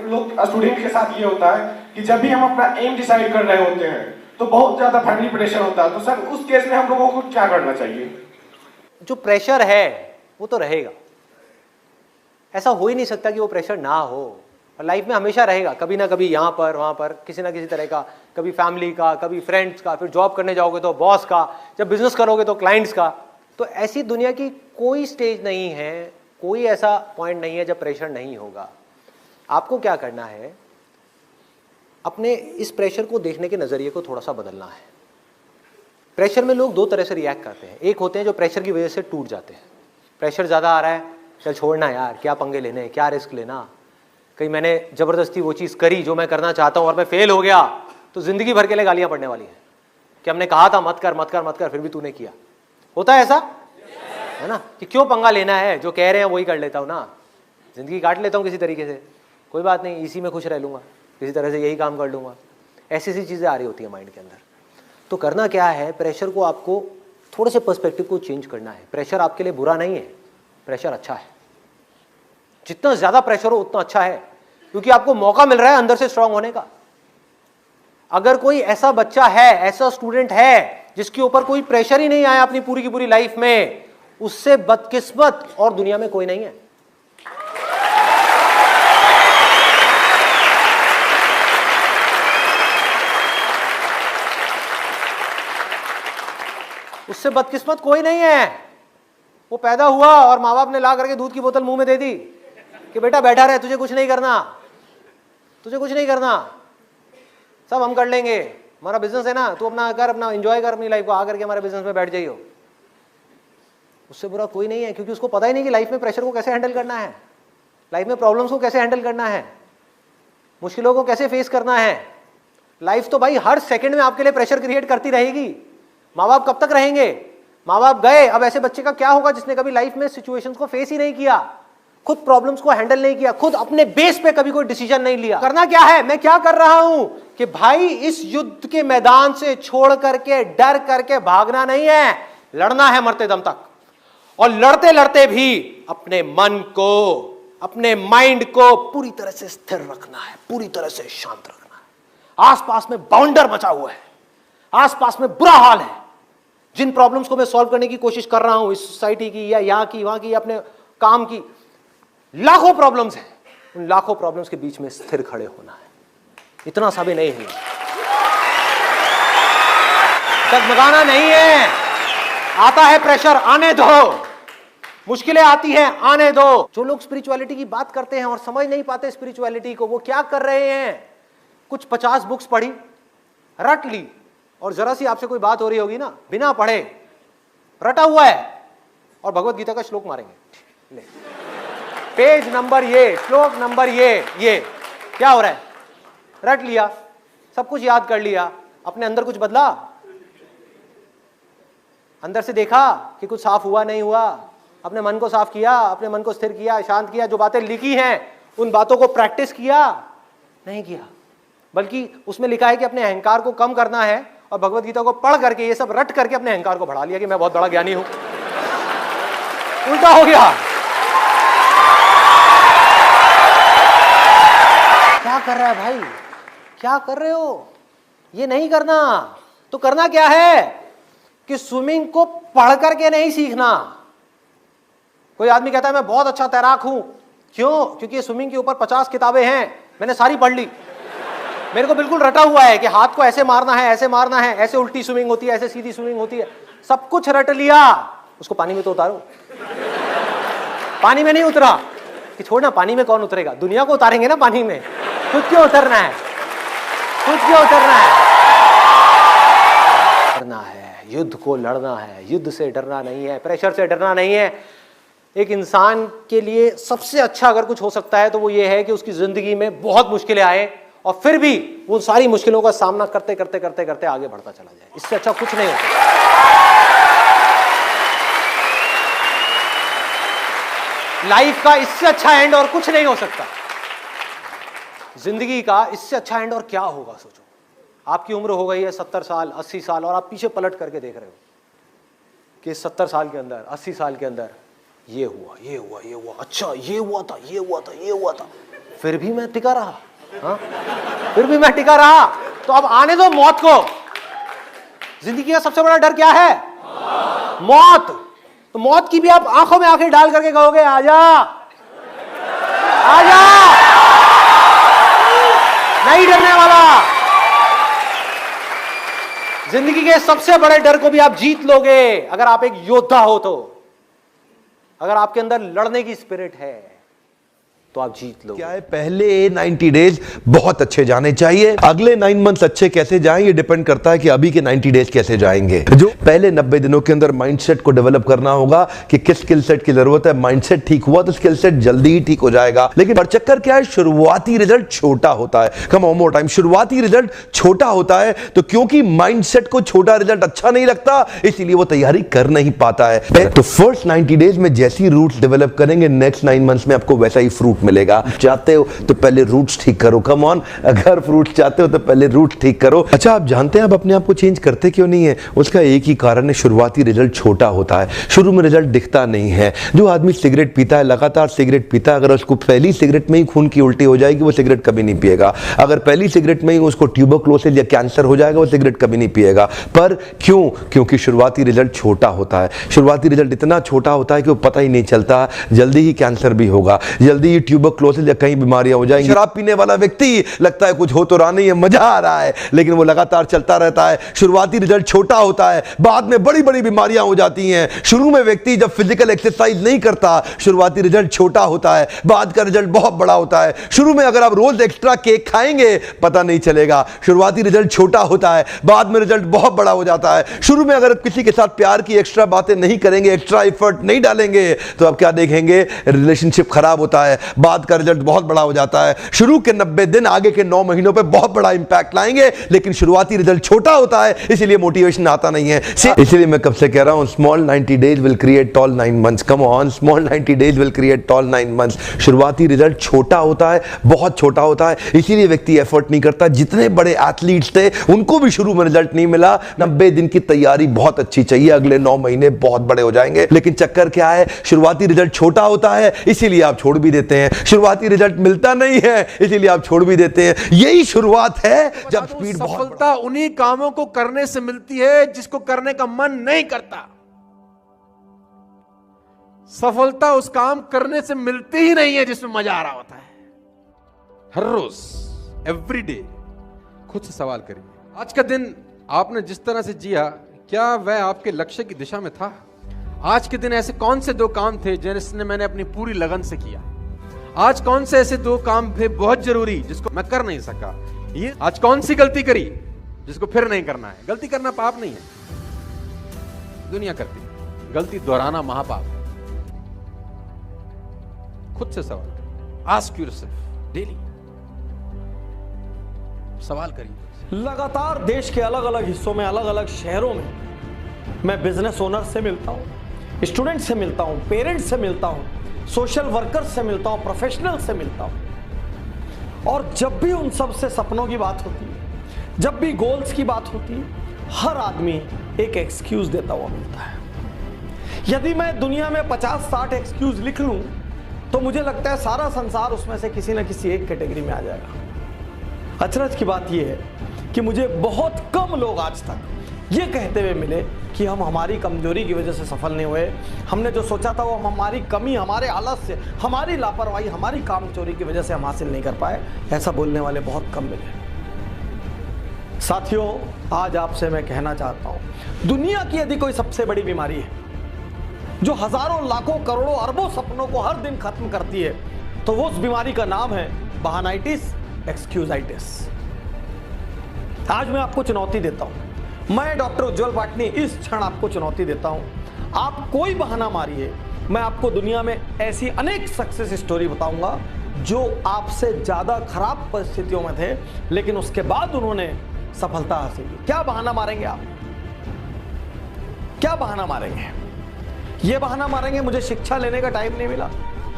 लोग स्टूडेंट के साथ ये होता है कि जब भी हम अपना एम डिसाइड कर रहे होते हैं तो बहुत ज्यादा फैमिली प्रेशर होता है, तो सर उस केस में हम लोगों को क्या करना चाहिए? जो प्रेशर है वो तो रहेगा, ऐसा हो ही नहीं सकता कि वो प्रेशर ना हो। लाइफ में हमेशा रहेगा, कभी ना कभी यहाँ पर वहाँ पर किसी ना किसी तरह का, कभी फैमिली का, कभी फ्रेंड्स का, फिर जॉब करने जाओगे तो बॉस का, जब बिजनेस करोगे तो क्लाइंट्स का। तो ऐसी दुनिया की कोई स्टेज नहीं है, कोई ऐसा पॉइंट नहीं है जब प्रेशर नहीं होगा। आपको क्या करना है, अपने इस प्रेशर को देखने के नज़रिए को थोड़ा सा बदलना है। प्रेशर में लोग दो तरह से रिएक्ट करते हैं। एक होते हैं जो प्रेशर की वजह से टूट जाते हैं, प्रेशर ज़्यादा आ रहा है, चल छोड़ना यार, क्या पंगे लेने, क्या रिस्क लेना, कहीं मैंने ज़बरदस्ती वो चीज़ करी जो मैं करना चाहता हूँ और मैं फेल हो गया तो ज़िंदगी भर के लिए गालियाँ पड़ने वाली हैं कि हमने कहा था मत कर मत कर मत कर, फिर भी तूने किया। होता है ऐसा, है ना, कि क्यों पंगा लेना है, जो कह रहे हैं वही कर लेता हूँ ना, ज़िंदगी काट लेता हूँ किसी तरीके से, कोई बात नहीं, इसी में खुश रह लूँगा, किसी तरह से यही काम कर लूँगा। ऐसी सी चीज़ें आ रही होती हैं माइंड के अंदर। तो करना क्या है, प्रेशर को आपको थोड़े से पर्सपेक्टिव को चेंज करना है। प्रेशर आपके लिए बुरा नहीं है, प्रेशर अच्छा है। जितना ज़्यादा प्रेशर हो उतना अच्छा है, क्योंकि आपको मौका मिल रहा है अंदर से स्ट्रांग होने का। अगर कोई ऐसा बच्चा है, ऐसा स्टूडेंट है जिसके ऊपर कोई प्रेशर ही नहीं आया अपनी पूरी की पूरी लाइफ में, उससे बदकिस्मत और दुनिया में कोई नहीं है। उससे बदकिस्मत कोई नहीं है। वो पैदा हुआ और माँ बाप ने ला करके दूध की बोतल मुंह में दे दी कि बेटा बैठा रहे, तुझे कुछ नहीं करना, तुझे कुछ नहीं करना, सब हम कर लेंगे, हमारा बिजनेस है ना, तू अपना कर, अपना एंजॉय कर अपनी लाइफ को, आकर के हमारे बिजनेस में बैठ जाइयो। उससे बुरा कोई नहीं है, क्योंकि उसको पता ही नहीं कि लाइफ में प्रेशर को कैसे हैंडल करना है, लाइफ में प्रॉब्लम्स को कैसे हैंडल करना है, मुश्किलों को कैसे फेस करना है। लाइफ तो भाई हर सेकंड में आपके लिए प्रेशर क्रिएट करती रहेगी। माँ बाप कब तक रहेंगे, माँ बाप गए, अब ऐसे बच्चे का क्या होगा जिसने कभी लाइफ में सिचुएशंस को फेस ही नहीं किया, खुद प्रॉब्लम्स को हैंडल नहीं किया, खुद अपने बेस पे कभी कोई डिसीजन नहीं लिया। करना क्या है, मैं क्या कर रहा हूं कि भाई इस युद्ध के मैदान से छोड़ करके, डर करके भागना नहीं है, लड़ना है मरते दम तक। और लड़ते लड़ते भी अपने मन को, अपने माइंड को पूरी तरह से स्थिर रखना है, पूरी तरह से शांत रखना है। आसपास में बाउंडर मचा हुआ है, आसपास में बुरा हाल है। जिन प्रॉब्लम्स को मैं सॉल्व करने की कोशिश कर रहा हूं, इस सोसाइटी की या यहां की वहां की, अपने काम की, लाखों प्रॉब्लम्स हैं, उन लाखों प्रॉब्लम्स के बीच में स्थिर खड़े होना है, इतना सा भी नहीं है, डगमगाना नहीं है। आता है प्रेशर, आने दो, मुश्किलें आती हैं, आने दो। जो लोग स्पिरिचुअलिटी की बात करते हैं और समझ नहीं पाते स्पिरिचुअलिटी को, वो क्या कर रहे हैं, कुछ 50 बुक्स पढ़ी, रट ली, और जरा सी आपसे कोई बात हो रही होगी ना, बिना पढ़े रटा हुआ है, और भगवत गीता का श्लोक मारेंगे, ले पेज नंबर ये, श्लोक नंबर ये क्या हो रहा है, रट लिया, सब कुछ याद कर लिया, अपने अंदर कुछ बदला, अंदर से देखा कि कुछ साफ हुआ नहीं हुआ, अपने मन को साफ किया, अपने मन को स्थिर किया, शांत किया, जो बातें लिखी हैं उन बातों को प्रैक्टिस किया, नहीं किया, बल्कि उसमें लिखा है कि अपने अहंकार को कम करना है, और भगवत गीता को पढ़ करके ये सब रट करके अपने अहंकार को बढ़ा लिया कि मैं बहुत बड़ा ज्ञानी हूं। उल्टा हो गया। क्या कर रहा है भाई, क्या कर रहे हो, ये नहीं करना। तो करना क्या है कि स्विमिंग को पढ़ करके नहीं सीखना। कोई आदमी कहता है मैं बहुत अच्छा तैराक हूं, क्यों, क्योंकि स्विमिंग के ऊपर 50 किताबें हैं, मैंने सारी पढ़ ली, मेरे को बिल्कुल रटा हुआ है कि हाथ को ऐसे मारना है, ऐसे मारना है, ऐसे उल्टी स्विमिंग होती है, ऐसे सीधी स्विमिंग होती है, सब कुछ रट लिया। उसको पानी में तो उतारो, पानी में नहीं उतरा कि छोड़ना, पानी में कौन उतरेगा, दुनिया को उतारेंगे ना पानी में, खुद क्यों उतरना है, खुद क्यों उतरना है, करना है, युद्ध को लड़ना है, युद्ध से डरना नहीं है, प्रेशर से डरना नहीं है। एक इंसान के लिए सबसे अच्छा अगर कुछ हो सकता है तो वो ये है कि उसकी जिंदगी में बहुत मुश्किलें आए और फिर भी वो सारी मुश्किलों का सामना करते करते करते करते आगे बढ़ता चला जाए। इससे अच्छा कुछ नहीं होता। लाइफ का इससे अच्छा एंड और कुछ नहीं हो सकता। जिंदगी का इससे अच्छा एंड और क्या होगा। सोचो, आपकी उम्र हो गई है 70 साल 80 साल और आप पीछे पलट करके देख रहे हो कि 70 साल के अंदर 80 साल के अंदर ये हुआ, ये हुआ, ये हुआ, अच्छा ये हुआ था, ये हुआ था, ये हुआ था, फिर भी मैं टिका रहा। हाँ? फिर भी मैं टिका रहा। तो अब आने दो मौत को। जिंदगी का सबसे बड़ा डर क्या है? मौत। तो मौत की भी आप आंखों में आंखें डाल करके कहोगे आजा आजा, नहीं डरने वाला। जिंदगी के सबसे बड़े डर को भी आप जीत लोगे अगर आप एक योद्धा हो। तो अगर आपके अंदर लड़ने की स्पिरिट है तो आप जीत लो। क्या है, पहले 90 डेज बहुत अच्छे जाने चाहिए, अगले 9 मंथ्स अच्छे कैसे जाएं ये डिपेंड करता है कि अभी के 90 डेज कैसे जाएंगे। जो पहले 90 दिनों के अंदर माइंडसेट को डेवलप करना होगा कि किस स्किल सेट की जरूरत है। माइंडसेट ठीक हुआ तो स्किल सेट जल्दी ही ठीक हो जाएगा। लेकिन पर चक्कर क्या है, शुरुआती रिजल्ट छोटा होता है। कम ऑन मोर टाइम, शुरुआती रिजल्ट छोटा होता है तो क्योंकि माइंडसेट को छोटा रिजल्ट अच्छा नहीं लगता इसीलिए वो तैयारी कर नहीं पाता है। तो फर्स्ट 90 डेज में जैसी रूट्स डेवलप करेंगे नेक्स्ट 9 मंथ्स में आपको वैसा ही फ्रूट मिलेगा। चाहते हो तो पहले रूट्स ठीक करो। कम ऑन, अगर फ्रूट्स चाहते हो तो पहले रूट्स ठीक करो। अच्छा, आप जानते हैं आप अपने आप को चेंज करते क्यों नहीं है? उसका एक ही कारण है, शुरुआती रिजल्ट छोटा होता है, शुरू में रिजल्ट दिखता नहीं है। जो आदमी सिगरेट पीता है, लगातार सिगरेट पीता है, अगर उसको पहली सिगरेट में ही खून की उल्टी हो जाएगी वो सिगरेट कभी नहीं पिएगा। अगर पहली सिगरेट में ही उसको ट्यूबरक्लोसिस या कैंसर हो जाएगा वो सिगरेट कभी नहीं पिएगा। पर क्यों? क्योंकि शुरुआती रिजल्ट छोटा होता है। शुरुआती रिजल्ट इतना छोटा होता है कि वो पता ही नहीं चलता, जल्दी ही कैंसर भी होगा, जल्दी ही ट्यूबरक्लोसिस या कई बीमारियां हो जाएंगी। शराब पीने वाला व्यक्ति लगता है कुछ हो तो रहा नहीं है, मजा आ रहा है, लेकिन वो लगातार चलता रहता है। शुरुआती रिजल्ट छोटा होता है, बाद में बड़ी बड़ी बीमारियां हो जाती हैं। शुरू में व्यक्ति जब फिजिकल एक्सरसाइज नहीं करता, शुरुआती रिजल्ट छोटा होता है, बाद का रिजल्ट बहुत बड़ा होता है। शुरू में अगर आप रोज एक्स्ट्रा केक खाएंगे पता नहीं चलेगा, शुरुआती रिजल्ट छोटा होता है, बाद में रिजल्ट बहुत बड़ा हो जाता है। शुरू में अगर किसी के साथ प्यार की एक्स्ट्रा बातें नहीं करेंगे, एक्स्ट्रा एफर्ट नहीं डालेंगे तो आप क्या देखेंगे? रिलेशनशिप खराब होता है, बाद का रिजल्ट बहुत बड़ा हो जाता है। शुरू के 90 दिन आगे के 9 महीनों पे बहुत बड़ा इंपैक्ट लाएंगे, लेकिन शुरुआती रिजल्ट छोटा होता है इसलिए मोटिवेशन आता नहीं है। इसलिए मैं कब से कह रहा हूं, small 90 days will create tall 9 months. Come on, small 90 days will create tall 9 months. शुरुआती रिजल्ट छोटा होता है, बहुत छोटा होता है, इसीलिए व्यक्ति एफर्ट नहीं करता। जितने बड़े एथलीट्स थे उनको भी शुरू में रिजल्ट नहीं मिला। 90 दिन की तैयारी बहुत अच्छी चाहिए, अगले 9 महीने बहुत बड़े हो जाएंगे। लेकिन चक्कर क्या है, शुरुआती रिजल्ट छोटा होता है इसीलिए आप छोड़ भी देते हैं। शुरुआती रिजल्ट मिलता नहीं है इसीलिए आप छोड़ भी देते हैं। यही शुरुआत है जब स्पीड बहुत। सफलता उन्हीं कामों को करने से मिलती है जिसको करने का मन नहीं करता। सफलता उस काम करने से मिलती ही नहीं है जिसमें मजा आ रहा होता है। हर रोज, एवरी डे खुद से सवाल करिए, आज का दिन आपने जिस तरह से जिया क्या वह आपके लक्ष्य की दिशा में था? आज के दिन ऐसे कौन से 2 काम थे जिसने मैंने अपनी पूरी लगन से किया? आज कौन से ऐसे 2 काम थे बहुत जरूरी जिसको मैं कर नहीं सका? ये आज कौन सी गलती करी जिसको फिर नहीं करना है? गलती करना पाप नहीं है, दुनिया करती है। गलती दोहराना महापाप है। खुद से सवाल करिए, आस्क योरसेल्फ डेली, सवाल करिए। लगातार देश के अलग अलग हिस्सों में, अलग अलग शहरों में मैं बिजनेस ओनर से मिलता हूं, स्टूडेंट से मिलता हूं, पेरेंट्स से मिलता हूं, सोशल वर्कर से मिलता हूं, प्रोफेशनल से मिलता हूं। और जब भी उन सब से सपनों की बात होती है, जब भी गोल्स की बात होती है, हर आदमी एक एक्सक्यूज देता हुआ मिलता है। यदि मैं दुनिया में 50-60 एक्सक्यूज लिख लूं तो मुझे लगता है सारा संसार उसमें से किसी ना किसी एक कैटेगरी में आ जाएगा। अचरज की बात यह है कि मुझे बहुत कम लोग आज तक ये कहते हुए मिले कि हम हमारी कमजोरी की वजह से सफल नहीं हुए, हमने जो सोचा था वो हमारी कमी, हमारे आलस्य, हमारी लापरवाही, हमारी कामचोरी की वजह से हम हासिल नहीं कर पाए। ऐसा बोलने वाले बहुत कम मिले। साथियों, आज आपसे मैं कहना चाहता हूं, दुनिया की यदि कोई सबसे बड़ी बीमारी है जो हजारों, लाखों, करोड़ों, अरबों सपनों को हर दिन खत्म करती है तो वो उस बीमारी का नाम है बहानाइटिस, एक्सक्यूजाइटिस। आज मैं आपको चुनौती देता हूं, मैं डॉक्टर उज्जवल पाटनी इस क्षण आपको चुनौती देता हूं, आप कोई बहाना मारिए, मैं आपको दुनिया में ऐसी अनेक सक्सेस स्टोरी बताऊंगा जो आपसे ज्यादा खराब परिस्थितियों में थे लेकिन उसके बाद उन्होंने सफलता हासिल की। क्या बहाना मारेंगे आप? क्या बहाना मारेंगे? ये बहाना मारेंगे मुझे शिक्षा लेने का टाइम नहीं मिला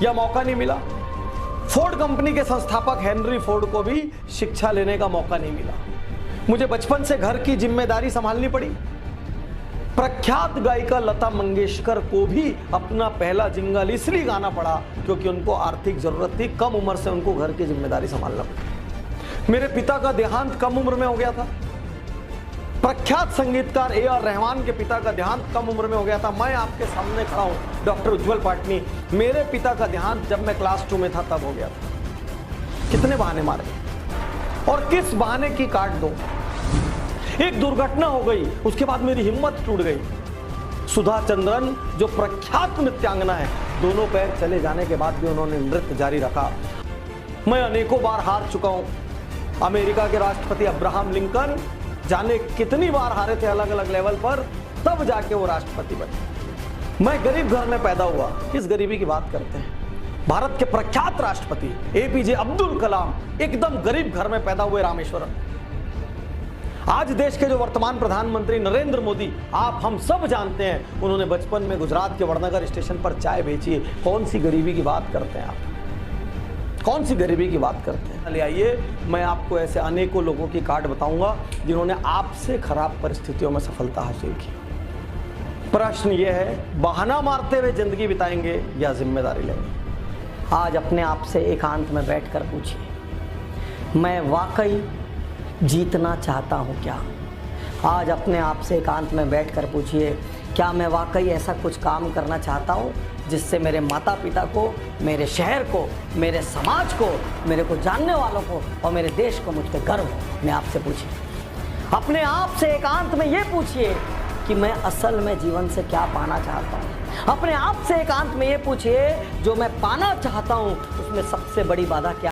या मौका नहीं मिला। फोर्ड कंपनी के संस्थापक हेनरी फोर्ड को भी शिक्षा लेने का मौका नहीं मिला। मुझे बचपन से घर की जिम्मेदारी संभालनी पड़ी, प्रख्यात गायिका लता मंगेशकर को भी अपना पहला जिंगल इसलिए गाना पड़ा क्योंकि उनको आर्थिक जरूरत थी, कम उम्र से उनको घर की जिम्मेदारी संभालना पड़ी। मेरे पिता का देहांत कम उम्र में हो गया था। प्रख्यात संगीतकार A.R. रहमान के पिता का देहांत कम उम्र में हो गया था। मैं आपके सामने खड़ा हूं, डॉक्टर उज्जवल पाटनी, मेरे पिता का देहांत जब मैं क्लास 2 में था तब हो गया था। कितने बहाने मारे और किस बहाने की काट दो। एक दुर्घटना हो गई, उसके बाद मेरी हिम्मत टूट गई। सुधा चंद्रन जो प्रख्यात नृत्यांगना है, दोनों पैर चले जाने के बाद भी उन्होंने नृत्य जारी रखा। मैं अनेकों बार हार चुका हूं। अमेरिका के राष्ट्रपति अब्राहम लिंकन जाने कितनी बार हारे थे अलग अलग लेवल पर, तब जाके वो राष्ट्रपति बने। मैं गरीब घर में पैदा हुआ। किस गरीबी की बात करते हैं? भारत के प्रख्यात राष्ट्रपति APJ अब्दुल कलाम एकदम गरीब घर में पैदा हुए, रामेश्वरम। आज देश के जो वर्तमान प्रधानमंत्री नरेंद्र मोदी, आप हम सब जानते हैं, उन्होंने बचपन में गुजरात के वड़नगर स्टेशन पर चाय बेची है। कौन सी गरीबी की बात करते हैं आप? कौन सी गरीबी की बात करते हैं? ले आइए, मैं आपको ऐसे अनेकों लोगों की कार्ड बताऊंगा जिन्होंने आपसे खराब परिस्थितियों में सफलता हासिल की। प्रश्न यह है, बहाना मारते हुए जिंदगी बिताएंगे या जिम्मेदारी लेंगे? आज अपने आप से एकांत में बैठकर पूछिए, मैं वाकई जीतना चाहता हूँ क्या? आज अपने आप से एकांत में बैठकर पूछिए, क्या मैं वाकई ऐसा कुछ काम करना चाहता हूँ जिससे मेरे माता पिता को, मेरे शहर को, मेरे समाज को, मेरे को जानने वालों को और मेरे देश को मुझ पर गर्व हो? मैं आपसे पूछिए, अपने आप से एकांत में ये पूछिए कि मैं असल में जीवन से क्या पाना चाहता हूँ। अपने आप से एकांत में ये पूछिए, जो मैं पाना चाहता हूँ उसमें सबसे बड़ी बाधा क्या